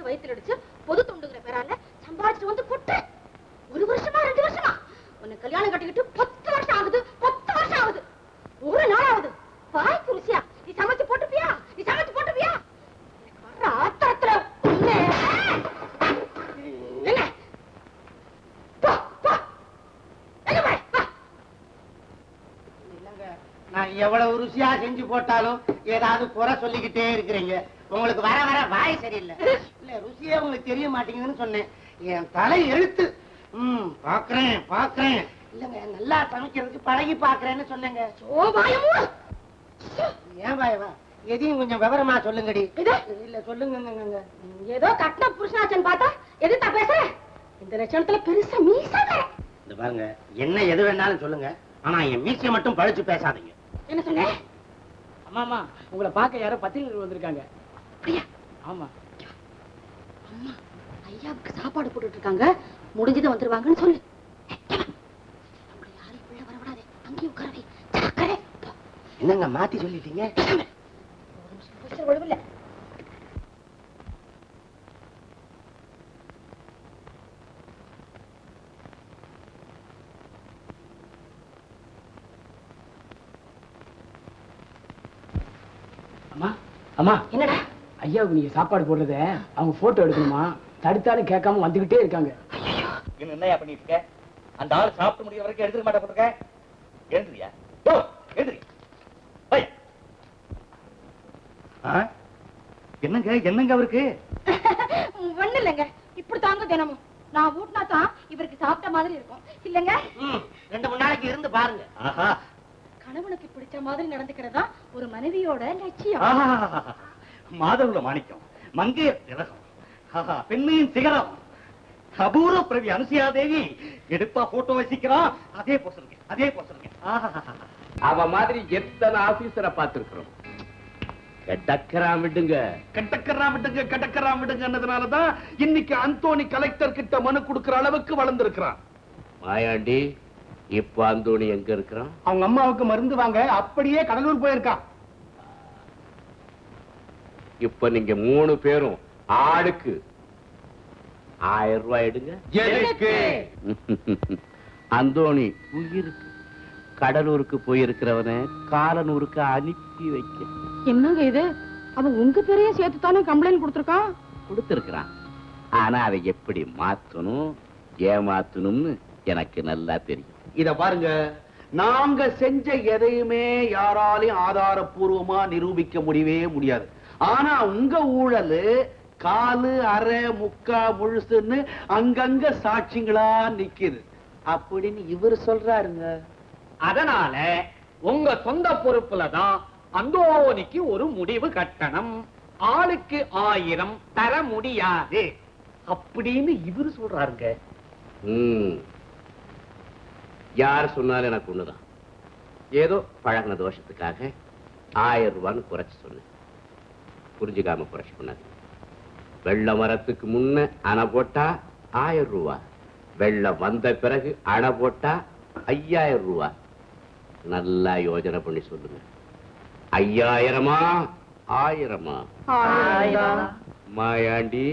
அடிச்சு வயித்துல அடிச்சு பொது தொண்டுகிற பேரால சம்பாதிச்சுட்டு வந்து கொட்டு. 1 வருஷமா 2 வருஷமா உன்னை கல்யாணம் கட்டிக்கிட்டு 10 வருஷம் ஆகுது. 10 வருஷம் ஆகுது. ஒரு நாள் ஆகுது வாய்க்கு ருசியா நீ சமைச்சு போட்டுப்பியா? நீ சமைச்சு போட்டுப்பியா? வர்ற ஆத்திரத்துல என்ன நான் எவ்வளவு ருசியா செஞ்சு போட்டாலும் ஏதாவது குறை சொல்லிக்கிட்டே இருக்கிறீங்க. உங்களுக்கு வர வர வாய் சரியில்லை. இல்ல ருசியே உங்களுக்கு தெரிய மாட்டேங்குதுன்னு சொன்னேன். என் தலை எழுத்து. பாக்குறேன் பாக்குறேன். இல்லங்க நல்லா சமைக்கிறதுக்கு பழகி பாக்குறேன்னு சொன்னேங்க. ஏன் பாயவா எதையும் கொஞ்சம் விவரமா சொல்லுங்கடி. இல்ல சொல்லுங்க. ஏதோ கட்டின புருஷனாச்சன்னு பார்த்தா எதுத்தா பேசுற? இந்த லட்சணத்துல பெருசா மீசா இந்த பாருங்க, என்ன எது வேணாலும் சொல்லுங்க. ஆனா என் மீசையை மட்டும் பழிச்சு பேசாதீங்க. என்ன சொன்ன? அம்மா உங்களை பார்க்க யாரோ பத்திரிகைகள் வந்திருக்காங்க. ஐயா ஆமா அம்மா ஐயாவுக்கு சாப்பாடு போட்டுட்டு இருக்காங்க. முடிஞ்சது வந்துருவாங்கன்னு சொல்லு. யாரையும் உள்ள வரவிடாதே. அங்கேயும் உட்காரவே. என்னங்க மாத்தி சொல்லிட்டீங்க? ஒழுவில்லை. அம்மா அம்மா என்னடா? ஐயாவுக்கு நீங்க சாப்பாடு போடுறத அவங்க போட்டோ எடுக்கணுமா? தடுத்தாலும் கேட்காம வந்துகிட்டே இருக்காங்க. என்னையா பண்ணிட்டு இருக்க? அந்த ஆள் சாப்பிட்டு முடிய வரைக்கும் எடுத்துக்க மாட்டேன் போட்டுருக்க. எழுந்துறியா? எழுந்துரி. என்னங்க அவருக்கு? ஒண்ணு இல்லைங்க. இப்படி தாங்க தினமும் நான் ஊட்டினா தான் இவருக்கு சாப்பிட்ட மாதிரி இருக்கும். இல்லங்க 2-3 நாளைக்கு இருந்து பாருங்க. கணவனுக்கு பிடிச்ச மாதிரி நடந்துக்கிறதா ஒரு மனைவியோட லட்சியம். மாதவுல மாணிக்கம், மங்கையர் திலகம், பெண்மையின் சிகரம், அபூர்வ பிரவி அனுசியா தேவி எடுப்பா போட்டோ வசிக்கிறான். அதே போசுங்க. அவ மாதிரி எத்தனை ஆபீசரை பார்த்திருக்கிறோம். கடக்கராம் விடுங்கன்னதுனாலதான் இன்னைக்கு அந்தோணி கலெக்டர் கிட்ட மனு கொடுக்கிற அளவுக்கு வளர்ந்திருக்கிறான். மாயாண்டி, இப்ப அந்தோணி எங்க இருக்கிறான்? அவங்க அம்மாவுக்கு மருந்து வாங்க அப்படியே கடலூர் போயிருக்கான். இப்ப நீங்க 3 பேரும் ஆளுக்கு 1000 ரூபாய் எடுங்க. அந்தோணி உயிருக்கு கடலூருக்கு போயிருக்கிறவன காலனூருக்கு அனுப்பி வைக்க. என்னங்க இது? அவன் உங்க பேரையே சேர்த்து தானே கம்ப்ளைண்ட் கொடுத்திருக்கிறான். ஆனா அதை எப்படி மாத்தணும் ஏமாத்தணும்னு எனக்கு நல்லா தெரியும். இத பாருங்க, நாங்க செஞ்ச எதையுமே யாராலையும் ஆதாரப்பூர்வமா நிரூபிக்க முடியவே முடியாது. ஆனா உங்க ஊழல் காலு அரை முக்கா முழுசுன்னு அங்கங்க சாட்சிங்களா நிக்குது அப்படின்னு இவர் சொல்றாருங்க. அதனால உங்க சொந்த பொறுப்புலதான் அந்தோனிக்கு ஒரு முடிவு கட்டணம். ஆளுக்கு 1000 தர முடியாது அப்படின்னு இவரு சொல்றாருங்க. யார் சொன்னாலும் எனக்கு ஒண்ணுதான். ஏதோ பழகின தோஷத்துக்காக 1000 ரூபான்னு குறைச்சு சொன்னேன். புரிஞ்சுக்காம குறைச்சு பண்ணாது. வெள்ள மரத்துக்கு முன்ன அணை போட்டா 1000 ரூபாய், வெள்ளம் வந்த பிறகு அணை போட்டா 5000 ரூபாய். நல்லா யோஜனை பண்ணி சொல்லுங்க. 5000-மா 1000-மா? மாயாண்டி,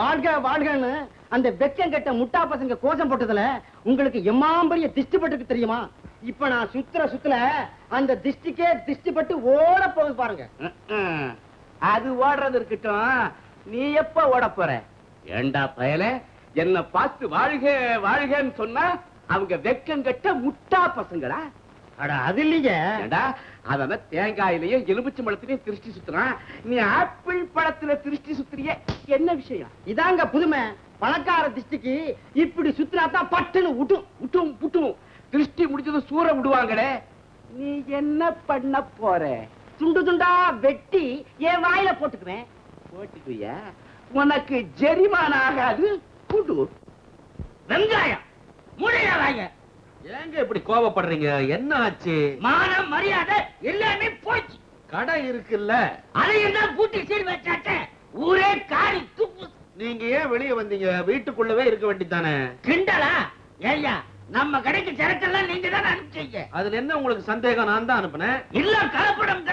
வாழ்க வாழ்கன்னு அந்த வெக்கம் கட்ட முட்டா பசங்க கோஷம் போட்டதுல உங்களுக்கு எம்மாம்பரிய திஷ்டி பட்டுக்கு தெரியுமா? இப்ப நான் சுத்துல அந்த திஷ்டிக்கே திஷ்டி பட்டு ஓட போகுது பாருங்க. அது ஓடுறது இருக்கட்டும், நீ எப்ப ஓட போற? ஏண்டா பயல, என்ன பார்த்து வாழ்க வாழ்கன்னு சொன்னா அவங்க வெக்கம் கட்ட முட்டா பசங்களா? அட அது இல்லைங்க. அவன் தேங்காயிலையும் எலுமிச்சை பழத்திலையும் திருஷ்டி சுத்துறான், நீ ஆப்பிள் பழத்துல திருஷ்டி சுத்துறிய, என்ன விஷயம்? இதாங்க புதுமை. பணக்கார திஷ்டிக்கு இப்படி சுத்தினாதான் பட்டுன்னு விட்டும். திருஷ்டி முடிச்சது சூற விடுவாங்களே. நீ என்ன பண்ண போற? துண்டு துண்டா வெட்டி என் வாயில போட்டுக்குவேன். போட்டுக்குவியா? உனக்கு ஜெரிமான ஆகாது. கூட்டு வெங்காயம் முடியாதாங்க. ஏங்க இப்படி கோபப்படுறீங்க? என்ன ஆச்சு? மானம் மரியாதை எல்லாமே போச்சு. கடை இருக்குல்ல, அதையும் தான் பூட்டி சீர் வச்சாச்சே. ஊரே காரி துப்பு. நீங்க ஏன் வெளியே வந்தீங்க? வீட்டுக்குள்ளவே இருக்க வேண்டியதானே. கிண்டலா? ஏய்யா, நம்ம கடைக்கு சரக்கெல்லாம் நீங்க தானே அனுப்பிச்சீங்க. அதுல என்ன உங்களுக்கு சந்தேகம்? நான் தான் அனுப்புனேன். இல்ல கலப்படம்.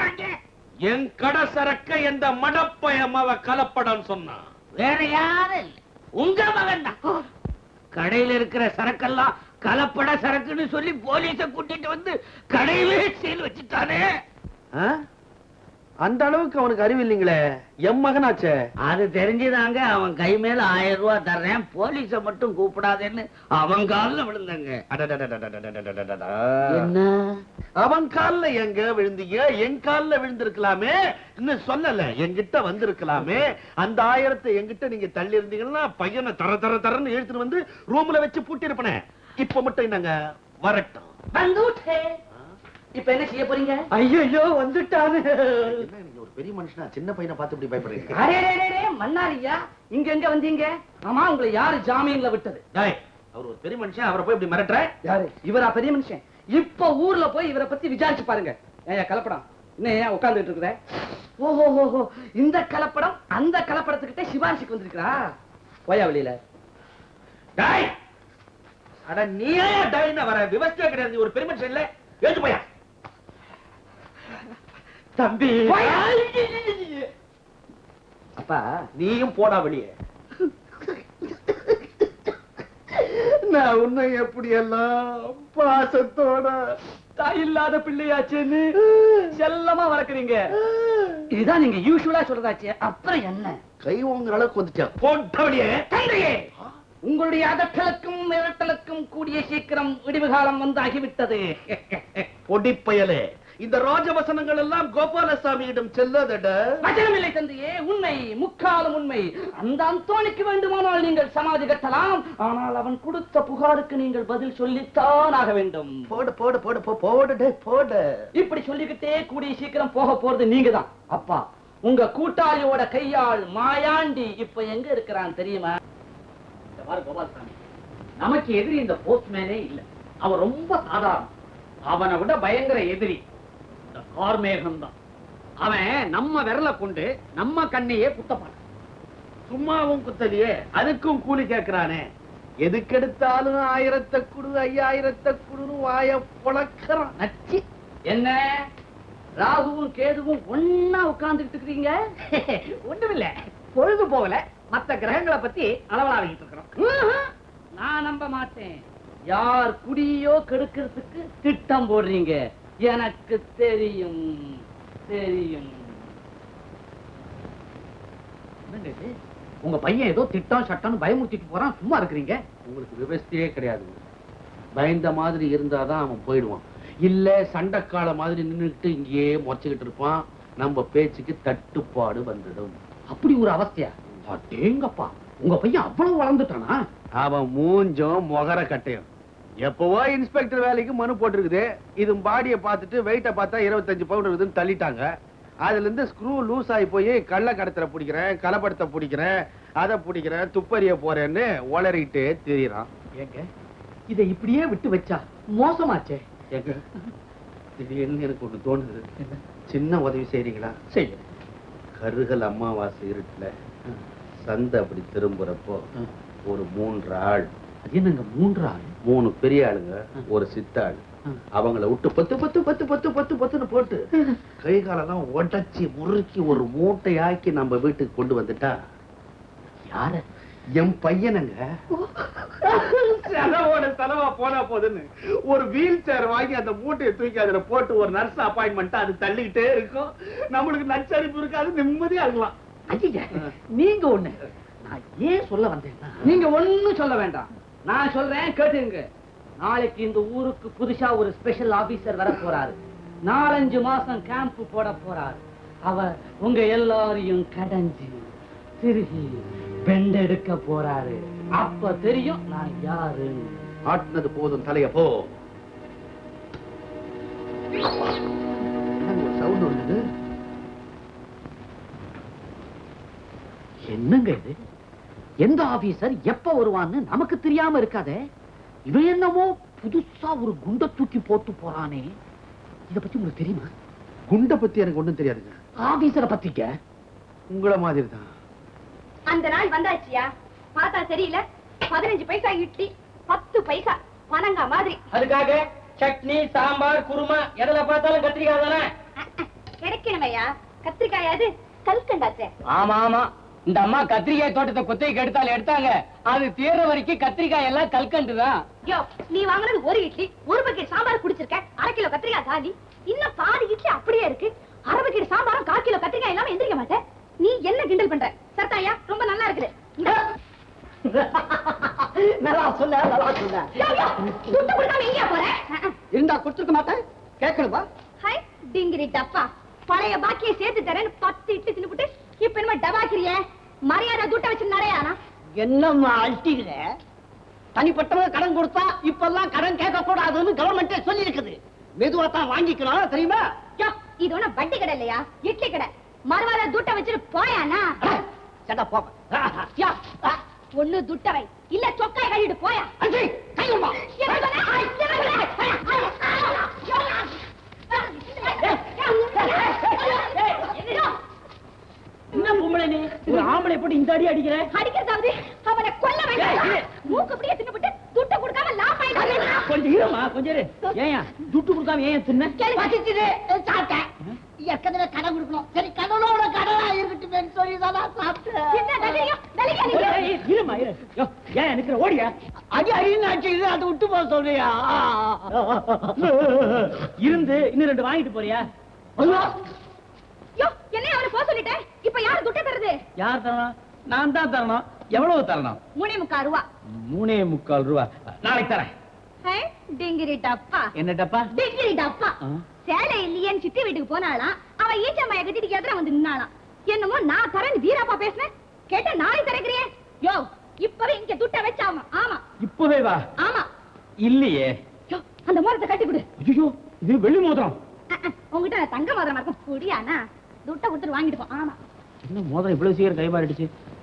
என் கடை சரக்க எந்த மடப்பயமாவ கலப்படம் சொன்னா? வேற யாரும் இல்ல, உங்க மகன் தான். கடையில இருக்கிற சரக்கெல்லாம் கலப்பட சரக்குன்னு சொல்லி போலீஸ கூட்டிட்டு வந்து கடையிலே சீல் வச்சுட்டானே. அந்த அளவுக்கு அவனுக்கு அறிவு இல்லைங்களே, என் மகனாச்சே. அது தெரிஞ்சுதாங்க அவன் கை மேல 1000 ரூபாய் தர்றேன், போலீஸ மட்டும் கூப்பிடாதேன்னு அவன் கால்ல விழுந்தாங்க. என்ன அவன் கால்ல எங்க விழுந்தீங்க? என் கால்ல விழுந்திருக்கலாமே, இன்னும் சொல்லல, என்கிட்ட வந்திருக்கலாமே. அந்த 1000 என்கிட்ட நீங்க தள்ளி இருந்தீங்கன்னா பையனை தர தர தரன்னு இழுத்துட்டு வந்து ரூம்ல வச்சு பூட்டி இருப்பனே. இப்ப மட்டும் என்னங்க வரட்டும். இப்ப என்ன செய்ய போறீங்க? ஐயோ வந்துட்டாரு. என்ன நீங்க ஒரு பெரிய மனுஷனா சின்ன பையனை பார்த்து இப்படி பயப்படுறீங்க? மன்னாரியா, இங்க எங்க வந்தீங்க? ஆமா, உங்களை யாரு ஜாமீன்ல விட்டது? அவர் ஒரு பெரிய மனுஷன், அவரை போய் இப்படி மிரட்டுற? யாரு இவரா பெரிய மனுஷன்? இப்ப ஊர்ல போய் இவரை பத்தி விசாரிச்சு பாருங்க. ஏன் கலப்படம் இன்னும் ஏன் உட்கார்ந்துட்டு இருக்கிற? ஓஹோ, இந்த கலப்படம் அந்த கலப்படத்துக்கிட்ட சிபாரிசுக்கு வந்திருக்கா? போயா வெளியில. அட நீ ஏன் டைனா வர? விவசாய கிடையாது, நீ ஒரு பெரிய மனுஷன் இல்ல, எழுந்து போயா. தம்பி அப்பா, நீயும் போடா வெளியே. நான் உன்னை எப்படி எல்லாம் பாசத்தோட தாய் இல்லாத பிள்ளையாச்சேன்னு செல்லமா வளர்க்குறீங்க. இதுதான் நீங்க யூசுவலா சொல்றதாச்சே. அப்புறம் என்ன? கை உங்க அளவுக்கு வந்துட்டா, போட்ட வெளியே. தந்தையே, உங்களுடைய அதட்டலுக்கும் மிரட்டலுக்கும் கூடிய சீக்கிரம் விடிவு காலம் வந்தாகிவிட்டது. பொடிப்பயலே, இந்த ராஜவசனங்கள் எல்லாம் கோபாலசாமியிடம் செல்லாதட. வசனமில்லை தந்தையே, உண்மை, முக்காலும் உண்மை. அந்த அந்தோணிக்கு வேண்டுமானால் நீங்கள் சமாதி கட்டலாம், ஆனால் அவன் கொடுத்த புகாருக்கு நீங்கள் பதில் சொல்லித்தான் ஆக வேண்டும். போடு போடு போடு போடு போடு. இப்படி சொல்லிக்கிட்டே கூடிய சீக்கிரம் போக போறது நீங்க தான். அப்பா, உங்க கூட்டாளியோட கையாள் மாயாண்டி இப்ப எங்க இருக்கிறான் தெரியுமா? கோபால்சாமி, நமக்கு எதிரி இந்த போஸ்ட்மேனே இல்ல. அவன் ரொம்ப சாதாரண. அவனை விட பயங்கர எதிரி இந்த கார்மேகம் தான். அவன் நம்ம விரல கொண்டு நம்ம கண்ணையே குத்தப்பான். சும்மாவும் குத்தலையே, அதுக்கும் கூலி கேட்கிறானே. எதுக்கெடுத்தாலும் 1000 குடு 5000 குடுன்னு வாய பொளக்கறான். நச்சி. என்ன ராகுவும் கேதுவும் ஒன்னா உட்கார்ந்துட்டு இருக்கீங்க? ஒண்ணுமில்ல, பொழுது போகல, மத்த கிரகங்களை பத்தி அளவலாவிட்டு இருக்கிறோம். நான் நம்ப மாட்டேன். யார் குடியோ கெடுக்கிறதுக்கு திட்டம் போடுறீங்க. எனக்கு தெரியும் தெரியும். உங்க பையன் ஏதோ திட்டம் சட்டம்னு பயமுறுத்திட்டு போறான், சும்மா இருக்கிறீங்க. உங்களுக்கு விவசாயே கிடையாது. பயந்த மாதிரி இருந்தாதான் அவன் போயிடுவான். இல்ல சண்டைக்கால மாதிரி நின்னுட்டு இங்கேயே முறைச்சுக்கிட்டு இருப்பான். நம்ம பேச்சுக்கு தட்டுப்பாடு வந்துடும். அப்படி ஒரு அவஸ்தையா? அடேங்கப்பா, உங்க பையன் அவ்வளவு வளர்ந்துட்டானா? அவன் மூஞ்சும் முகர கட்டையும். எப்பவோ இன்ஸ்பெக்டர் வேலைக்கு மனு போட்டிருக்குது. இது பாடியை பார்த்துட்டு வெயிட்ட பார்த்தா 25 பவுண்ட் இருக்குதுன்னு தள்ளிட்டாங்க. அதுல இருந்து ஸ்க்ரூ லூஸ் ஆகி போய் கள்ள கடத்தல பிடிக்கிறேன், கலப்படத்தை பிடிக்கிறேன், அதை பிடிக்கிறேன், துப்பறிய போறேன்னு ஒளறிட்டு திரியறான். ஏங்க, இதை இப்படியே விட்டு வச்சா மோசமாச்சே. ஏங்க, திடீர்னு எனக்கு ஒண்ணு தோணுது. சின்ன உதவி செய்றீங்களா? செய்ய. கருகல் அமாவாசை இருட்டுல சந்தை அப்படி திரும்புறப்போ ஒரு 3 ஆள். அது என்னங்க 3 ஆள்? 3 பெரிய ஆளுங்க, ஒரு சித்தாள். அவங்கள விட்டு 10 போட்டு கை காலெல்லாம் உடைச்சி முறுக்கி ஒரு மூட்டையாக்கி நம்ம வீட்டுக்கு கொண்டு வந்துட்டா. யார? என் பையனுங்க. செலவோட செலவா போனா போதுன்னு ஒரு வீல் சேர் வாங்கி அந்த மூட்டையை தூக்கி அதுல போட்டு ஒரு நர்ஸ் அப்பாயின்மெண்ட் அது தள்ளிக்கிட்டே இருக்கும். நம்மளுக்கு நச்சரிப்பு இருக்காது, நிம்மதியா இருக்கலாம். ஐயா, நீங்க ஒண்ணு, நான் ஏன் சொல்ல வந்தேன்னா, நீங்க ஒண்ணும் சொல்ல வேண்டாம், நான் சொல்றேன் கேட்டுங்க. நாளைக்கு இந்த ஊருக்கு புதுசா ஒரு ஸ்பெஷல் ஆபீசர் வர போறாரு. 4-5 மாசம் கேம்ப் போட போறாரு. அவர் உங்க எல்லாரையும் கடைஞ்சு திருகி பெண்டெடுக்க போறாரு. அப்ப தெரியும் நான் யாரு. ஆட்டினது போதும், தலைய போ. சவுண்ட் வந்தது. என்னங்க இது? எந்த ஆபீசர் எப்ப வருவான்னு நமக்கு தெரியாம இருக்காதே. இவன் என்னமோ புதுசா ஒரு குண்ட தூக்கி போட்டு போறானே. இத பத்தி உங்களுக்கு தெரியுமா? குண்ட பத்தி எனக்கு ஒண்ணும் தெரியாதுங்க. ஆபீசரை பத்திக்க உங்களை மாதிரி தான். அந்த நாள் வந்தாச்சியா, பார்த்தா தெரியல. 15 பைசா இட்லி, 10 பைசா பனங்கா மாதிரி. அதுக்காக சட்னி சாம்பார் குருமா எதுல பார்த்தாலும் கத்திரிக்காய் தானே கிடைக்கணுமையா? கத்திரிக்காயாது கல்கண்டாச்சே. ஆமா ஆமா, இந்த அம்மா கத்திரிக்காய் தோட்டத்தை குத்தைக்கு எடுத்தாங்க அது தீர வரைக்கும் கத்திரிக்காய் எல்லாம் கல்கண்டுதான். யோ, நீ வாங்குனது ஒரு இட்லி, ஒரு பக்கெட் சாம்பார் குடிச்சிருக்க, 1/2 கிலோ கத்திரிக்காய் காலி, இன்னும் பாதி இட்லி அப்படியே இருக்கு. 1/2 பக்கெட் சாம்பாரும் 1/4 கிலோ கத்திரிக்காய் இல்லாம எந்திரிக்க மாட்டேன். நீ என்ன கிண்டல் பண்ற? சர்தாயா, ரொம்ப நல்லா இருக்குது. நல்லா சொல்ல. யோ, யோ, துட்டு கொடுக்காம எங்கேயா போற? இருந்தா கொடுத்துருக்க மாட்டேன், கேட்கணுமா? ஹாய், டிங்கிரி டப்பா. பழைய பாக்கியை சேர்த்து தரேன்னு 10 இட்லி தின்னுபிட்டு இப்ப என்ன டபாக்கிறிய? மரியாதை துட்ட வச்சு நடையானா? என்னம்மா அல்ட்டிக்கிற? தனிப்பட்டவங்க கடன் கொடுத்தா இப்பெல்லாம் கடன் கேட்க கூடாதுன்னு கவர்மெண்டே சொல்லி இருக்குது. மெதுவா தான் வாங்கிக்கணும், தெரியுமா? யோ, இது ஒண்ணு வட்டி கடை இல்லையா, இட்லி கடை. மறுவாத துட்ட வச்சுட்டு போயானா? சட்டா போக. யோ, ஒண்ணு துட்ட வை, இல்ல சொக்காய் கழிட்டு போயா. அஞ்சு கையுமா. என்ன பொம்பளை நீ? ஒரு ஆம்பளை போட்டு இந்த அடி அடிக்கிற? அடிக்கிறதாவது அவனை கொல்ல வேண்டாம். மூக்கு அப்படியே தின்னுபிட்டு துட்ட கொடுக்காம லாப் ஆயிடுச்சு. கொஞ்சம் இருமா, கொஞ்சம் இரு. ஏன் துட்டு கொடுக்காம ஏன் தின்ன? பசிச்சுது, சாப்பிட்டேன். ஏற்கனவே கடன் கொடுக்கணும். சரி, கடனோட கடனா இருக்கட்டும் சொல்லிதான் சாப்பிட்டேன். என்ன தைரியம்? தைரியம் நீங்க? இருமா இரு. யோ, ஏன் நிக்கிற? ஓடியா. அடி அடின்னு அடிச்சுது, அதை விட்டு போக சொல்றியா? இருந்து இன்னும் 2 வாங்கிட்டு போறியா? யோ, என்ன அவனை போக சொல்லிட்டேன். இப்ப யாரு துட்ட தருது? யார் தரணும்? நான் தான் தரணும். எவ்வளவு தரணும்? 3.25 ரூபா. 3.25 ரூபா. நாளைக்கு தரேன். ஹே, டிங்கிரி டப்பா. என்ன டப்பா? டிங்கிரி டப்பா. ஆ. சேலை இல்லையேன்னு சித்தி வீட்டுக்கு போனாலாம். அவ ஈச்சம்மாய கட்டிட்டு எதிர வந்து நின்னாலாம். என்னமோ நான் தரேன்னு வீராப்பா பேசினேன். கேட்டா நாளைக்கு தரேங்கிறியே. யோ, இப்பவே இங்க துட்ட வச்சாமா. ஆமா இப்பவே வா. ஆமா. இல்லையே. யோ, அந்த மோதிரத்தை கட்டி கொடு. ஐயோ, இது வெள்ளி மோதிரம். உங்ககிட்ட தங்க மோதிரம் இருக்கும். குடியானா துட்ட கொடுத்துட்டு வாங்கிட்டு போ. ஆமா. என்ன மோதிரம் இவ்வளவு சீக்கிரம் கை மாறிடுச்சு?